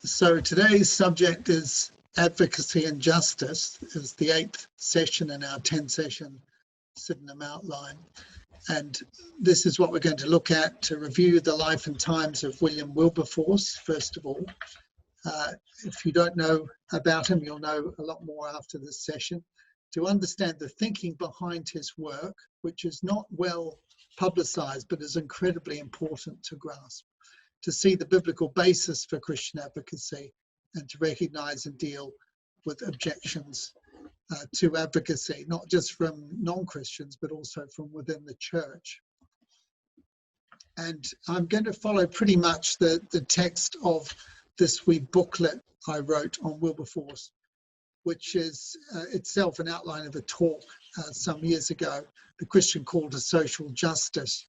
So today's subject is Advocacy and Justice. It's the 8th session in our 10-session Sydenham outline. And this is what we're going to look at to review the life and times of William Wilberforce, first of all. If you don't know about him, you'll know a lot more after this session. To understand the thinking behind his work, which is not well publicized, but is incredibly important to grasp. To see the biblical basis for Christian advocacy and to recognize and deal with objections to advocacy, not just from non-Christians, but also from within the church. And I'm going to follow pretty much the text of this wee booklet I wrote on Wilberforce, which is itself an outline of a talk some years ago, The Christian Call to Social Justice.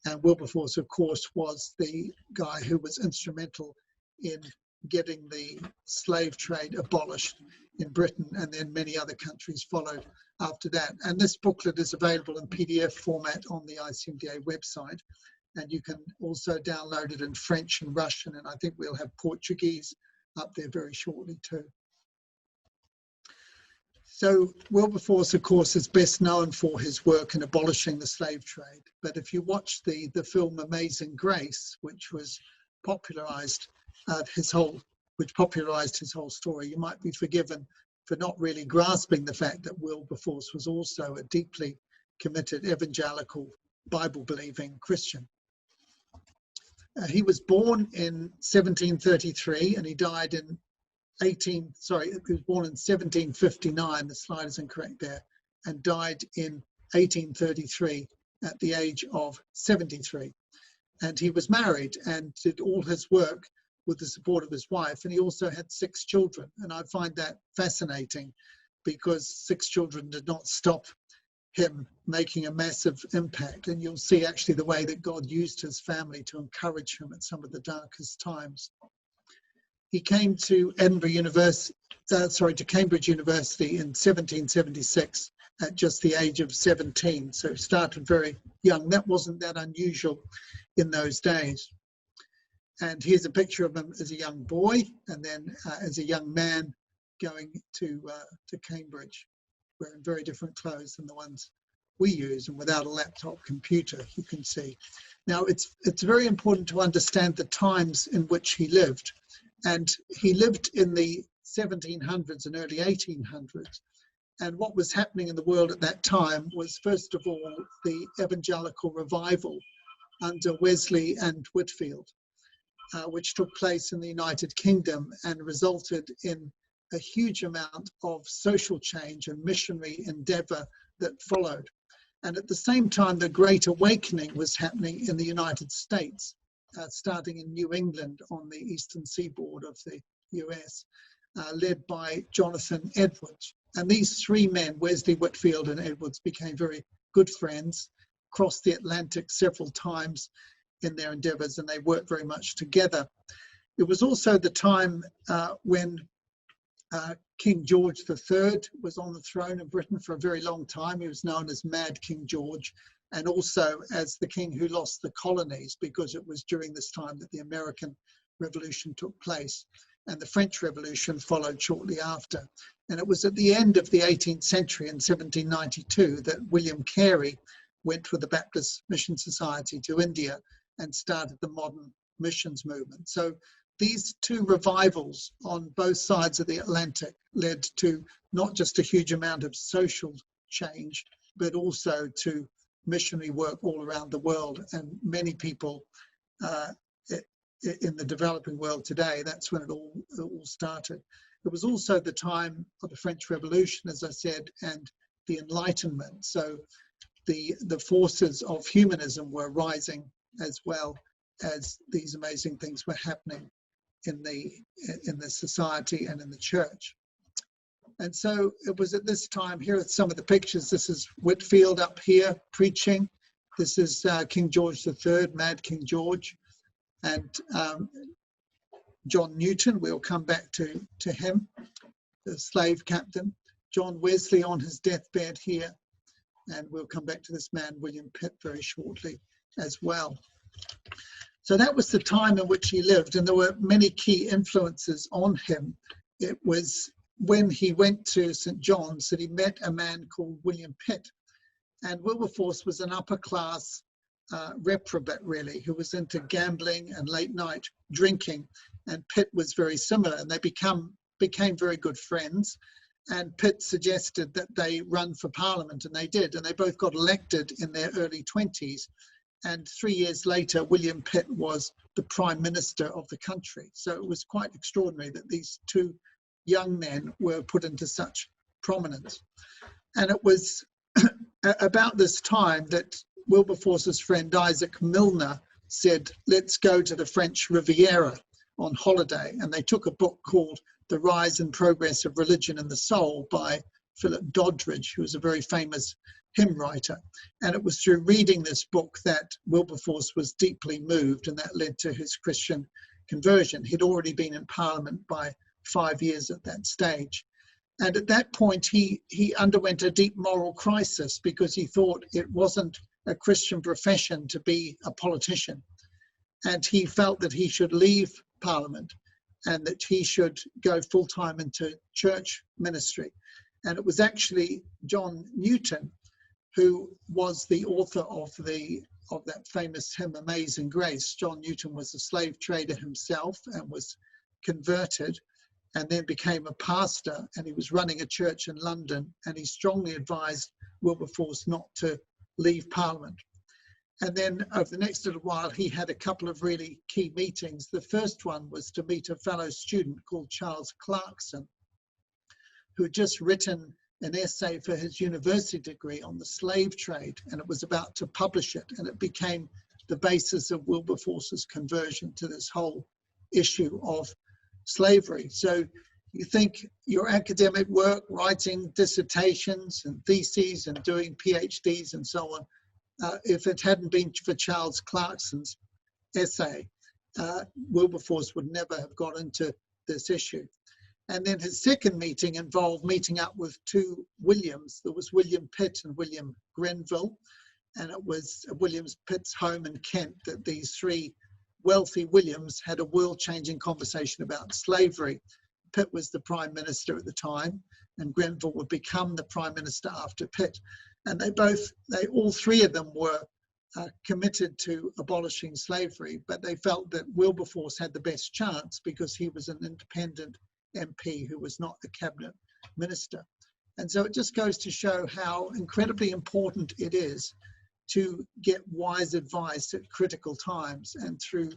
And Wilberforce, of course, was the guy who was instrumental in getting the slave trade abolished in Britain, and then many other countries followed after that. And this booklet is available in PDF format on the ICMDA website, and you can also download it in French and Russian, and I think we'll have Portuguese up there very shortly too. So Wilberforce, of course, is best known for his work in abolishing the slave trade. But if you watch the film Amazing Grace, which was popularized his whole story, you might be forgiven for not really grasping the fact that Wilberforce was also a deeply committed evangelical, Bible-believing Christian. He was born in 1733 and he died in he was born in 1759, the slide is incorrect there, and died in 1833 at the age of 73. And he was married and did all his work with the support of his wife, and he also had 6 children. And I find that fascinating because 6 children did not stop him making a massive impact. And you'll see actually the way that God used his family to encourage him at some of the darkest times. He came to Cambridge University in 1776 at just the age of 17, so started very young. That wasn't that unusual in those days. And here's a picture of him as a young boy, and then as a young man going to Cambridge, wearing very different clothes than the ones we use, and without a laptop computer, you can see. Now, it's very important to understand the times in which he lived. And he lived in the 1700s and early 1800s. And what was happening in the world at that time was, first of all, the evangelical revival under Wesley and Whitefield, which took place in the United Kingdom and resulted in a huge amount of social change and missionary endeavor that followed. And at the same time, the Great Awakening was happening in the United States. Starting in New England on the eastern seaboard of the US, led by Jonathan Edwards. And these 3 men, Wesley, Whitefield, and Edwards, became very good friends, crossed the Atlantic several times in their endeavors, and they worked very much together. It was also the time when King George III was on the throne of Britain for a very long time. He was known as Mad King George, and also as the king who lost the colonies, because it was during this time that the American Revolution took place, and the French Revolution followed shortly after. And it was at the end of the 18th century in 1792 that William Carey went with the Baptist Mission Society to India and started the modern missions movement. So these 2 revivals on both sides of the Atlantic led to not just a huge amount of social change, but also to missionary work all around the world. And many people in the developing world today, that's when it all started. It was also the time of the French Revolution, as I said, and the Enlightenment. So the forces of humanism were rising as well as these amazing things were happening in the society and in the church. And so it was at this time, here are some of the pictures. This is Whitefield up here preaching. This is King George III, Mad King George. And John Newton, we'll come back to him, the slave captain. John Wesley on his deathbed here. And we'll come back to this man, William Pitt, very shortly as well. So that was the time in which he lived, and there were many key influences on him. It was when he went to St. John's that he met a man called William Pitt. And Wilberforce was an upper class reprobate, really, who was into gambling and late night drinking. And Pitt was very similar, and they became very good friends. And Pitt suggested that they run for Parliament, and they did. And they both got elected in their early 20s. And 3 years later, William Pitt was the Prime Minister of the country. So it was quite extraordinary that these two young men were put into such prominence. And it was about this time that Wilberforce's friend Isaac Milner said, let's go to the French Riviera on holiday. And they took a book called The Rise and Progress of Religion and the Soul by Philip Doddridge, who was a very famous hymn writer. And it was through reading this book that Wilberforce was deeply moved, and that led to his Christian conversion. He'd already been in Parliament by 5 years at that stage. And at that point, he underwent a deep moral crisis because he thought it wasn't a Christian profession to be a politician. And he felt that he should leave Parliament and that he should go full-time into church ministry. And it was actually John Newton who was the author of that famous hymn, Amazing Grace. John Newton was a slave trader himself and was converted, and then became a pastor, and he was running a church in London, and he strongly advised Wilberforce not to leave Parliament. And then over the next little while, he had a couple of really key meetings. The first one was to meet a fellow student called Charles Clarkson, who had just written an essay for his university degree on the slave trade, and it was about to publish it, and it became the basis of Wilberforce's conversion to this whole issue of slavery. So you think your academic work, writing dissertations and theses and doing PhDs and so on, if it hadn't been for Charles Clarkson's essay, Wilberforce would never have got into this issue. And then his second meeting involved meeting up with two Williams. There was William Pitt and William Grenville, and it was William Pitt's home in Kent that these three wealthy Williams had a world-changing conversation about slavery. Pitt was the Prime Minister at the time, and Grenville would become the Prime Minister after Pitt. And all three of them were committed to abolishing slavery, but they felt that Wilberforce had the best chance because he was an independent MP who was not a cabinet minister. And so it just goes to show how incredibly important it is to get wise advice at critical times, and through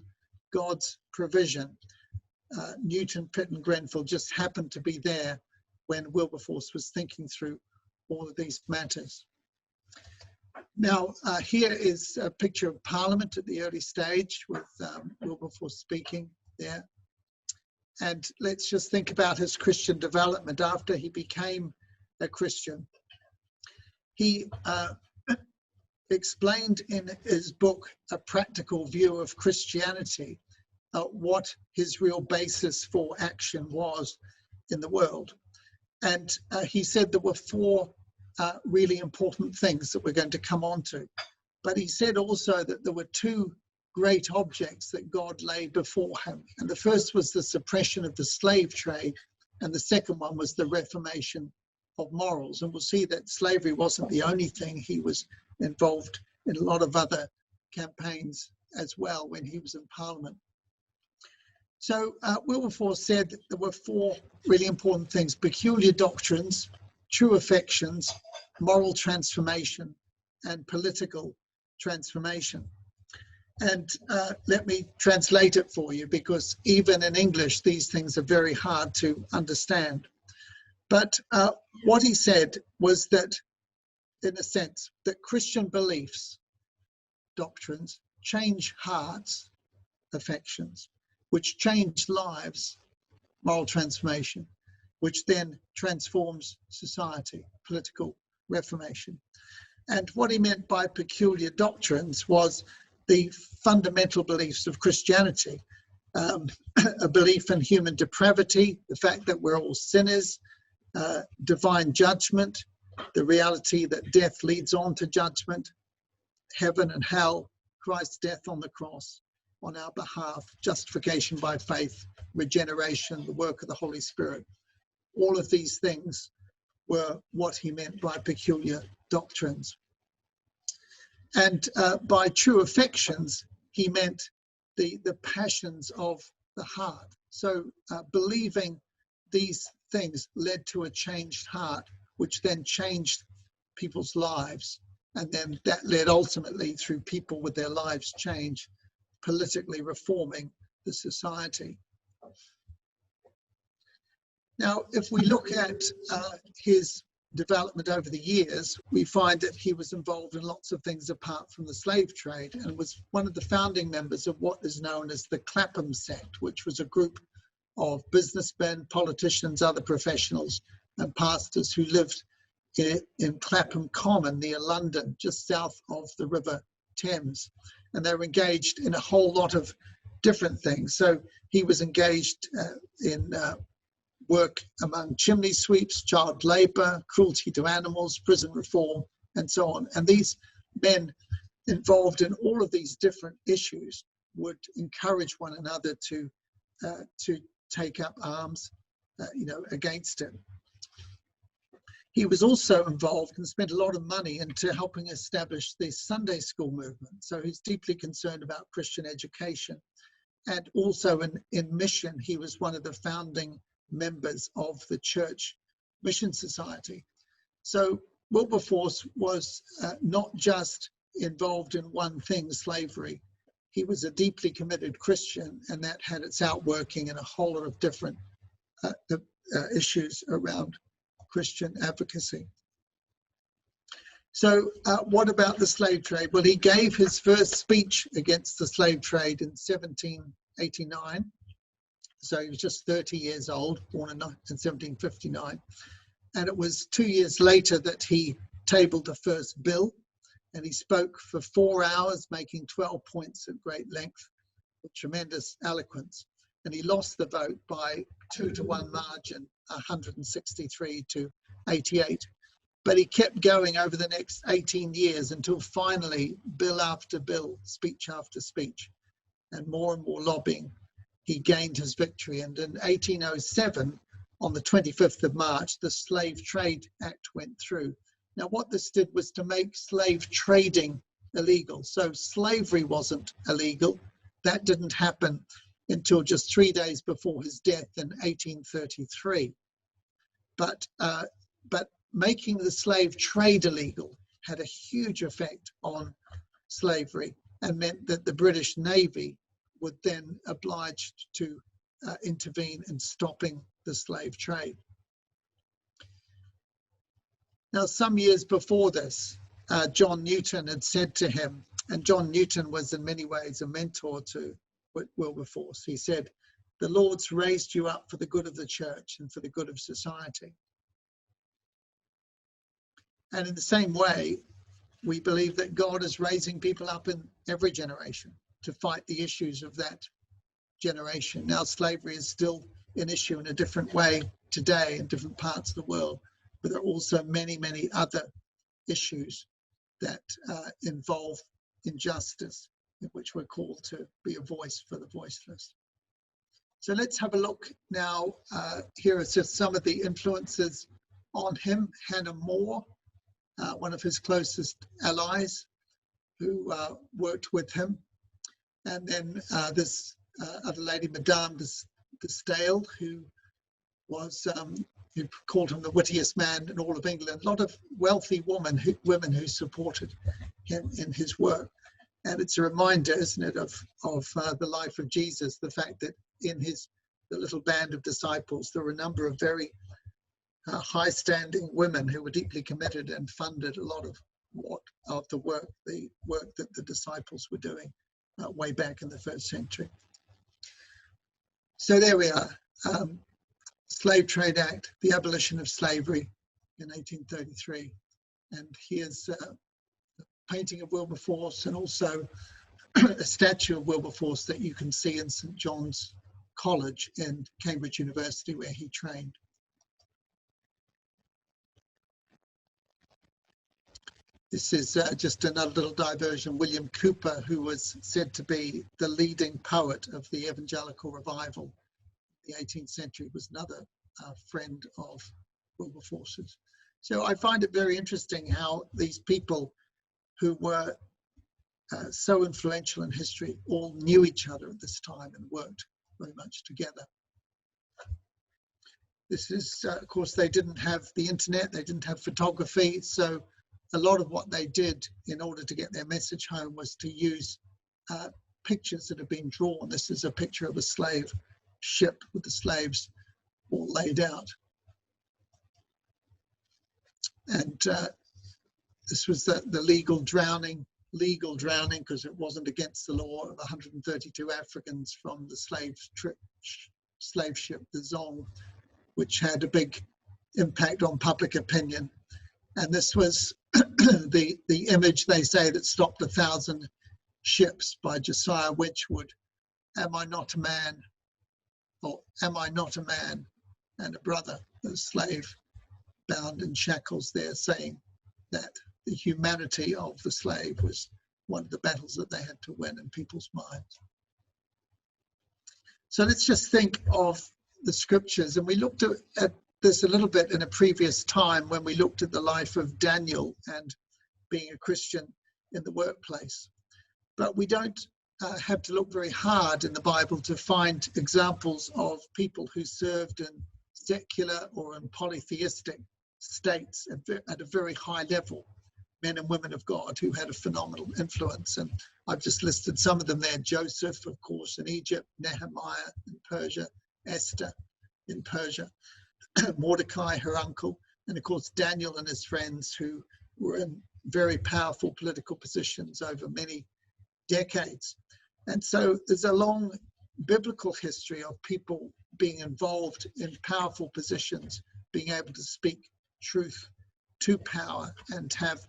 God's provision. Newton, Pitt and Grenville just happened to be there when Wilberforce was thinking through all of these matters. Now, here is a picture of Parliament at the early stage with Wilberforce speaking there. And let's just think about his Christian development after he became a Christian. He explained in his book, A Practical View of Christianity, what his real basis for action was in the world. And he said there were four really important things that we're going to come on to. But he said also that there were two great objects that God laid before him. And the first was the suppression of the slave trade, and the second one was the reformation of morals. And we'll see that slavery wasn't the only thing. He was involved in a lot of other campaigns as well when he was in Parliament. So Wilberforce said that there were four really important things: peculiar doctrines, true affections, moral transformation, and political transformation. And let me translate it for you, because even in English, these things are very hard to understand. But what he said was that, in a sense, that Christian beliefs, doctrines, change hearts, affections, which change lives, moral transformation, which then transforms society, political reformation. And what he meant by peculiar doctrines was the fundamental beliefs of Christianity, a belief in human depravity, the fact that we're all sinners, divine judgment, the reality that death leads on to judgment, heaven and hell, Christ's death on the cross, on our behalf, justification by faith, regeneration, the work of the Holy Spirit. All of these things were what he meant by peculiar doctrines. And by true affections, he meant the passions of the heart. So believing these things led to a changed heart, which then changed people's lives. And then that led ultimately, through people with their lives change, politically reforming the society. Now, if we look at his development over the years, we find that he was involved in lots of things apart from the slave trade, and was one of the founding members of what is known as the Clapham sect, which was a group of businessmen, politicians, other professionals and pastors who lived in Clapham Common near London, just south of the River Thames. And they were engaged in a whole lot of different things. So he was engaged in work among chimney sweeps, child labour, cruelty to animals, prison reform, and so on. And these men involved in all of these different issues would encourage one another to take up arms, against it. He was also involved and spent a lot of money into helping establish the Sunday school movement. So he's deeply concerned about Christian education. And also in mission, he was one of the founding members of the Church Mission Society. So Wilberforce was not just involved in one thing, slavery. He was a deeply committed Christian, and that had its outworking in a whole lot of different issues around Christian advocacy. So what about the slave trade? Well, he gave his first speech against the slave trade in 1789. So he was just 30 years old, born in 1759. And it was 2 years later that he tabled the first bill, and he spoke for 4 hours, making 12 points at great length with tremendous eloquence. And he lost the vote by 2-1 margin, 163 to 88. But he kept going over the next 18 years until finally, bill after bill, speech after speech, and more lobbying, he gained his victory. And in 1807, on the 25th of March, the Slave Trade Act went through. Now, what this did was to make slave trading illegal. So slavery wasn't illegal. That didn't happen until just 3 days before his death in 1833. But making the slave trade illegal had a huge effect on slavery, and meant that the British Navy would then obliged to intervene in stopping the slave trade. Now, some years before this, John Newton had said to him, and John Newton was in many ways a mentor to Wilberforce. He said, "The Lord's raised you up for the good of the church and for the good of society." And in the same way, we believe that God is raising people up in every generation to fight the issues of that generation. Now, slavery is still an issue in a different way today in different parts of the world, but there are also many, many other issues that involve injustice, in which we're called to be a voice for the voiceless. So let's have a look now. Here are just some of the influences on him. Hannah More, one of his closest allies, who worked with him. And then this other lady, Madame de Stael, who was who called him the wittiest man in all of England. A lot of wealthy women who supported him in his work. And it's a reminder, isn't it, of the life of Jesus, the fact that in the little band of disciples, there were a number of very high-standing women who were deeply committed and funded a lot of the work that the disciples were doing way back in the first century. So there we are. Slave Trade Act, the abolition of slavery in 1833. And here's a painting of Wilberforce, and also a statue of Wilberforce that you can see in St. John's College in Cambridge University, where he trained. This is just another little diversion. William Cowper, who was said to be the leading poet of the evangelical revival in the 18th century, was another friend of Wilberforce's. So I find it very interesting how these people who were so influential in history all knew each other at this time and worked very much together. This is, of course, they didn't have the internet, they didn't have photography, so a lot of what they did in order to get their message home was to use pictures that have been drawn. This is a picture of a slave ship with the slaves all laid out. And this was the legal drowning, because it wasn't against the law, of 132 Africans from the slave ship, the Zong, which had a big impact on public opinion. And this was the image, they say, that stopped 1,000 ships by Josiah Wedgwood. Am I not a man? Or am I not a man and a brother? A slave bound in shackles there, saying that the humanity of the slave was one of the battles that they had to win in people's minds. So let's just think of the scriptures. And we looked at this a little bit in a previous time when we looked at the life of Daniel and being a Christian in the workplace. But we don't have to look very hard in the Bible to find examples of people who served in secular or in polytheistic states at a very high level, men and women of God who had a phenomenal influence. And I've just listed some of them there. Joseph, of course, in Egypt, Nehemiah in Persia, Esther in Persia, Mordecai, her uncle, and of course Daniel and his friends, who were in very powerful political positions over many decades. And so there's a long biblical history of people being involved in powerful positions, being able to speak truth to power and have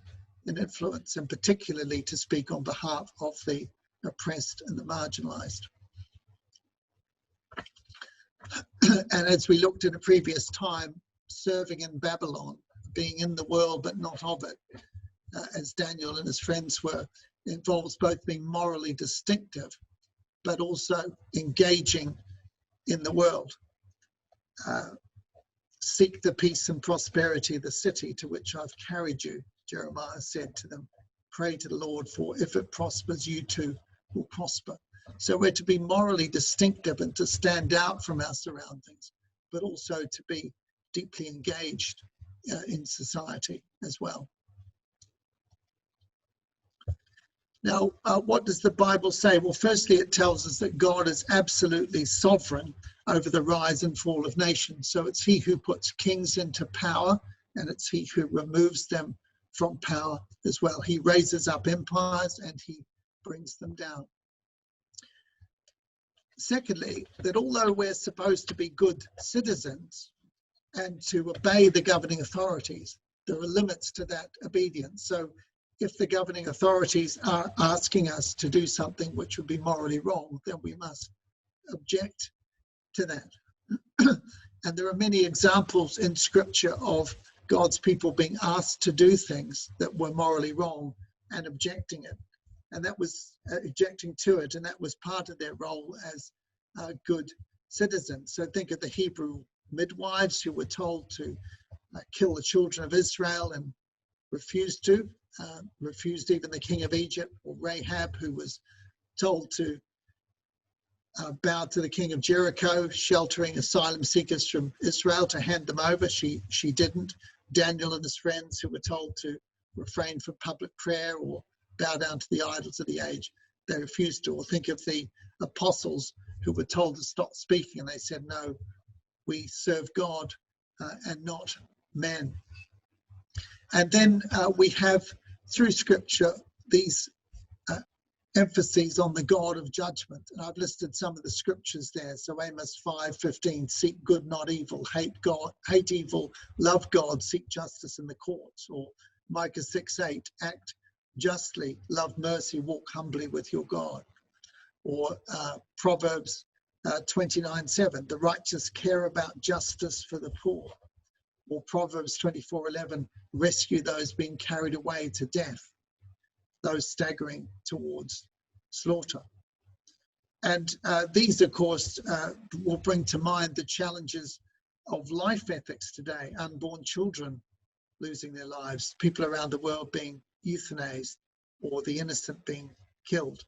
an influence, and particularly to speak on behalf of the oppressed and the marginalized. And as we looked in a previous time, serving in Babylon, being in the world but not of it, as Daniel and his friends were, involves both being morally distinctive but also engaging in the world. Seek the peace and prosperity of the city to which I've carried you, Jeremiah said to them. Pray to the Lord, for if it prospers, you too will prosper. So we're to be morally distinctive and to stand out from our surroundings, but also to be deeply engaged in society as well. Now, what does the Bible say? Well, firstly, it tells us that God is absolutely sovereign over the rise and fall of nations. So it's he who puts kings into power, and it's he who removes them from power as well. He raises up empires and he brings them down. Secondly, that although we're supposed to be good citizens and to obey the governing authorities, there are limits to that obedience. So if the governing authorities are asking us to do something which would be morally wrong, then we must object to that. And there are many examples in Scripture of God's people being asked to do things that were morally wrong and objecting it. And that was objecting to it, and that was part of their role as good citizens. So think of the Hebrew midwives who were told to kill the children of Israel and refused even the king of Egypt, or Rahab, who was told to bow to the king of Jericho, sheltering asylum seekers from Israel, to hand them over. She didn't. Daniel and his friends, who were told to refrain from public prayer or bow down to the idols of the age, they refused to. Or think of the apostles who were told to stop speaking, and they said, no, we serve God and not men. And then we have, through Scripture, these emphases on the God of judgment. And I've listed some of the scriptures there. So Amos 5:15, seek good, not evil, hate evil, love God, seek justice in the courts. Or Micah 6:8, act justly, love mercy, walk humbly with your God. Or Proverbs 29:7, the righteous care about justice for the poor. or Proverbs 24:11, rescue those being carried away to death, those staggering towards slaughter. And these, of course, will bring to mind the challenges of life ethics today, unborn children losing their lives, people around the world being euthanized, or the innocent being killed.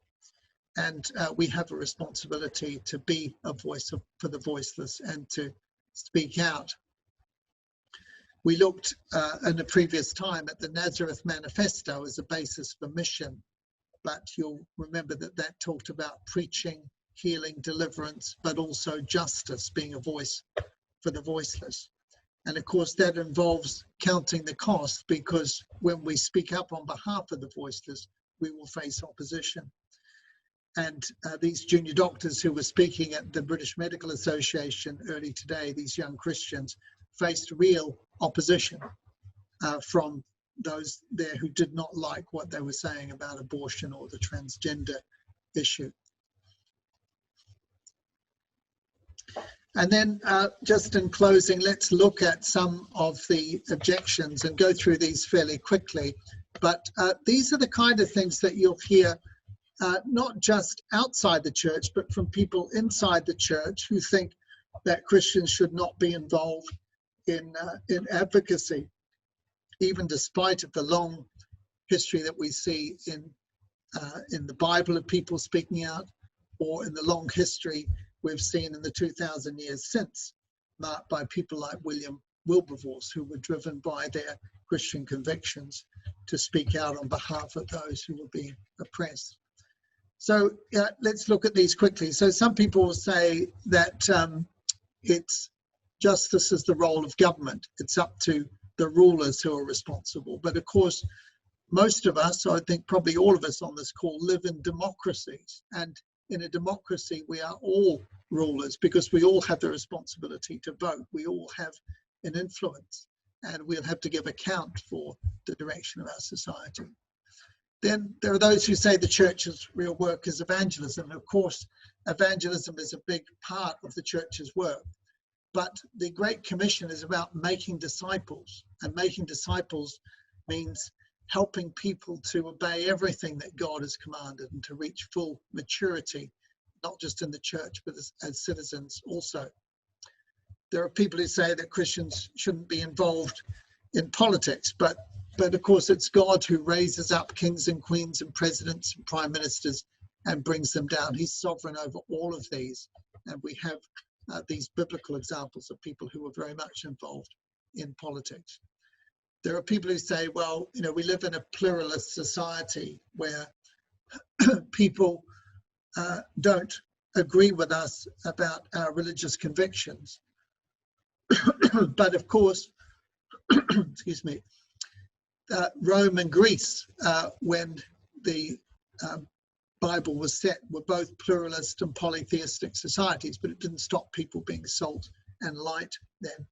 And we have a responsibility to be a voice for the voiceless and to speak out. We looked in a previous time at the Nazareth Manifesto as a basis for mission, but you'll remember that that talked about preaching, healing, deliverance, but also justice, being a voice for the voiceless. And of course, that involves counting the cost, because when we speak up on behalf of the voiceless, we will face opposition. And these junior doctors who were speaking at the British Medical Association early today, these young Christians, faced real opposition from those there who did not like what they were saying about abortion or the transgender issue. And then just in closing, let's look at some of the objections and go through these fairly quickly. But these are the kind of things that you'll hear not just outside the church, but from people inside the church who think that Christians should not be involved in advocacy, even despite of the long history that we see in the Bible of people speaking out, or in the long history we've seen in the 2,000 years since, marked by people like Wilberforce, who were driven by their Christian convictions to speak out on behalf of those who were being oppressed. So let's look at these quickly. So some people will say that it's justice is the role of government. It's up to the rulers who are responsible. But of course, most of us, I think probably all of us on this call, live in democracies. And in a democracy, we are all rulers, because we all have the responsibility to vote. We all have an influence, and we'll have to give account for the direction of our society. Then there are those who say the church's real work is evangelism. Of course, evangelism is a big part of the church's work. But the Great Commission is about making disciples, and making disciples means helping people to obey everything that God has commanded and to reach full maturity, not just in the church, but as citizens also. There are people who say that Christians shouldn't be involved in politics, but of course it's God who raises up kings and queens and presidents and prime ministers and brings them down. He's sovereign over all of these, and we have these biblical examples of people who were very much involved in politics. There are people who say, well, you know, we live in a pluralist society where people don't agree with us about our religious convictions. But of course, excuse me, Rome and Greece, when the Bible was set, were both pluralist and polytheistic societies, but it didn't stop people being salt and light then.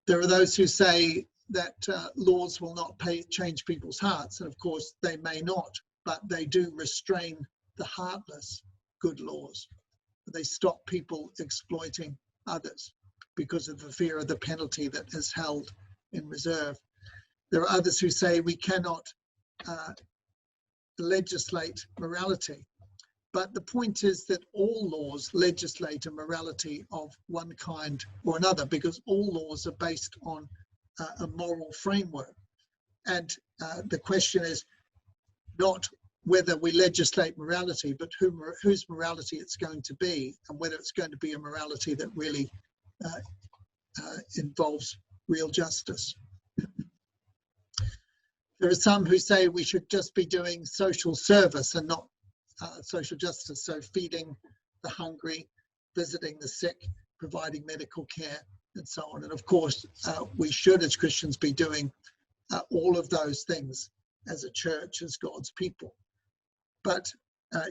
There are those who say that laws will not change people's hearts, and of course they may not, but they do restrain the heartless good laws. They stop people exploiting others because of the fear of the penalty that is held in reserve. There are others who say we cannot legislate morality. But the point is that all laws legislate a morality of one kind or another, because all laws are based on a moral framework. And the question is not whether we legislate morality, but whose morality it's going to be, and whether it's going to be a morality that really involves real justice. There are some who say we should just be doing social service and not social justice, so feeding the hungry, visiting the sick, providing medical care, and so on. And of course, we should, as Christians, be doing all of those things as a church, as God's people. But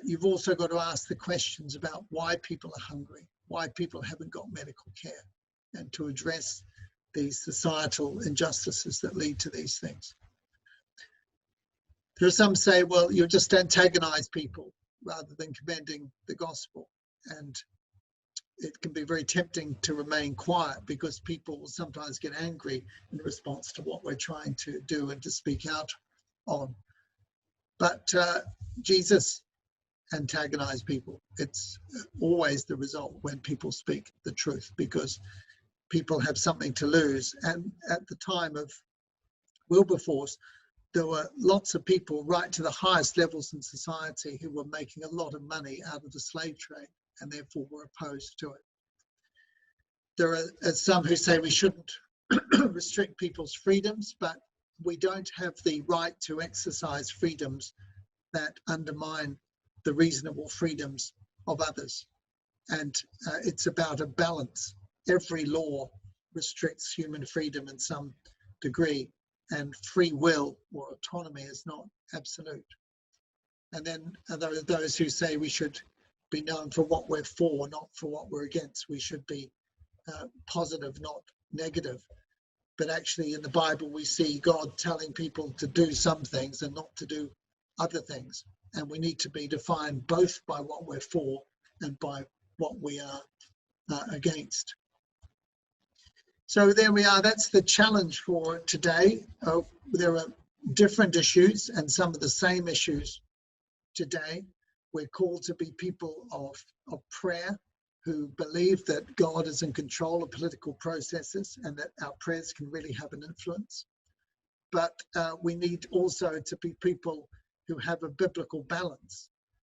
you've also got to ask the questions about why people are hungry, why people haven't got medical care, and to address these societal injustices that lead to these things. There are some say, well, you just antagonize people rather than commending the gospel. And it can be very tempting to remain quiet because people will sometimes get angry in response to what we're trying to do and to speak out on. But Jesus antagonized people. It's always the result when people speak the truth, because people have something to lose. And at the time of Wilberforce, there were lots of people right to the highest levels in society who were making a lot of money out of the slave trade and therefore were opposed to it. There are some who say we shouldn't restrict people's freedoms, but we don't have the right to exercise freedoms that undermine the reasonable freedoms of others. And it's about a balance. Every law restricts human freedom in some degree, and free will or autonomy is not absolute. And then there are those who say we should be known for what we're for, not for what we're against. We should be positive, not negative. But actually in the Bible, we see God telling people to do some things and not to do other things. And we need to be defined both by what we're for and by what we are against. So there we are. That's the challenge for today. There are different issues and some of the same issues today. We're called to be people of prayer, who believe that God is in control of political processes and that our prayers can really have an influence. But we need also to be people who have a biblical balance,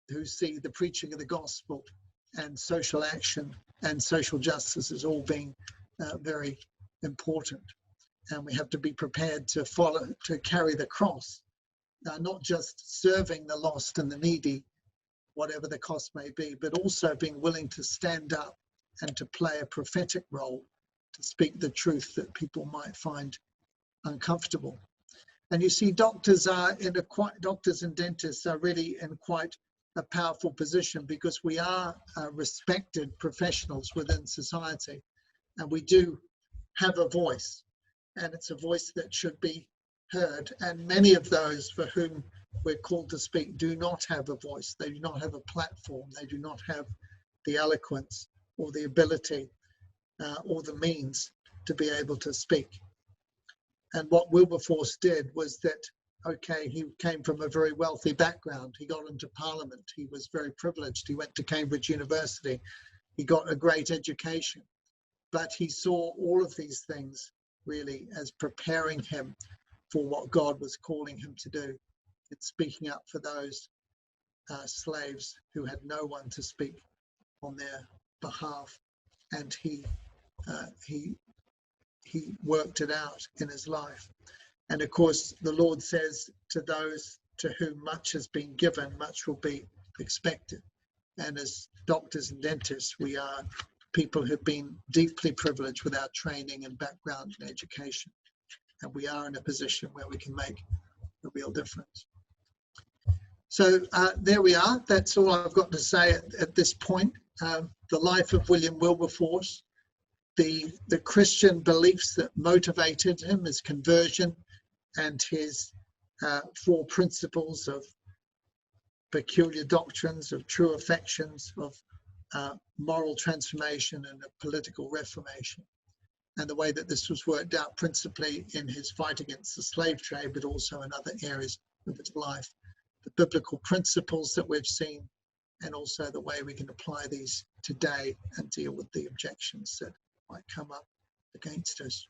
who see the preaching of the gospel and social action and social justice as all being very important. And we have to be prepared to follow, to carry the cross, not just serving the lost and the needy, whatever the cost may be, but also being willing to stand up and to play a prophetic role, to speak the truth that people might find uncomfortable. And you see, doctors and dentists are really in quite a powerful position, because we are respected professionals within society, and we do have a voice, and it's a voice that should be heard. And many of those for whom we're called to speak do not have a voice. They do not have a platform. They do not have the eloquence or the ability or the means to be able to speak. And what Wilberforce did was that, okay, he came from a very wealthy background. He got into Parliament. He was very privileged. He went to Cambridge University. He got a great education. But he saw all of these things really as preparing him for what God was calling him to do. It's speaking up for those slaves who had no one to speak on their behalf. And he worked it out in his life. And of course, the Lord says to those to whom much has been given, much will be expected. And as doctors and dentists, we are people who've been deeply privileged with our training and background and education. And we are in a position where we can make a real difference. So there we are. That's all I've got to say at this point. The life of William Wilberforce, the Christian beliefs that motivated him, his conversion, and his 4 principles of peculiar doctrines, of true affections, of moral transformation and of political reformation, and the way that this was worked out principally in his fight against the slave trade, but also in other areas of his life. The biblical principles that we've seen, and also the way we can apply these today and deal with the objections that might come up against us.